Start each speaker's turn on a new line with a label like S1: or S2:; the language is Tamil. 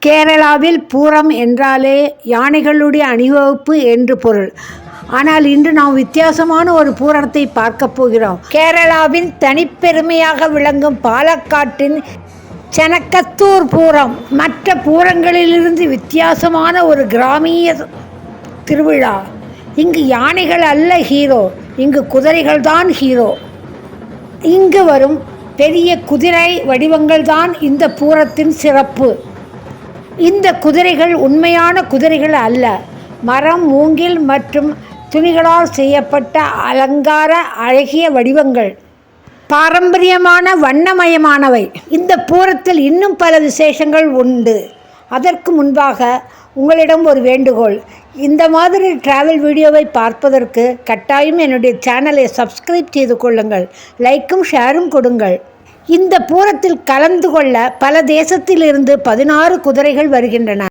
S1: கேரளாவில் பூரம் என்றாலே யானைகளுடைய அணிவகுப்பு என்று பொருள். ஆனால் இன்று நாம் வித்தியாசமான ஒரு பூரத்தை பார்க்க போகிறோம். கேரளாவின் தனிப்பெருமையாக விளங்கும் பாலக்காட்டின் செனக்கத்தூர் பூரம் மற்ற பூரங்களிலிருந்து வித்தியாசமான ஒரு கிராமிய திருவிழா. இங்கு யானைகள் அல்ல ஹீரோ, இங்கு குதிரைகள் தான் ஹீரோ. இங்கு வரும் பெரிய குதிரை வடிவங்கள் தான் இந்த பூரத்தின் சிறப்பு. இந்த குதிரைகள் உண்மையான குதிரைகள் அல்ல, மரம், மூங்கில் மற்றும் துணிகளால் செய்யப்பட்ட அலங்கார அழகிய வடிவங்கள், பாரம்பரியமான வண்ணமயமானவை. இந்த பூரத்தில் இன்னும் பல விசேஷங்கள் உண்டு. அதற்கு முன்பாக உங்களிடம் ஒரு வேண்டுகோள். இந்த மாதிரி டிராவல் வீடியோவை பார்ப்பதற்கு கட்டாயம் என்னுடைய சேனலை சப்ஸ்கிரைப் செய்து கொள்ளுங்கள், லைக்கும் ஷேரும் கொடுங்கள். இந்த பூரத்தில் கலந்து கொள்ள பல தேசத்திலிருந்து 16 குதிரைகள் வருகின்றன.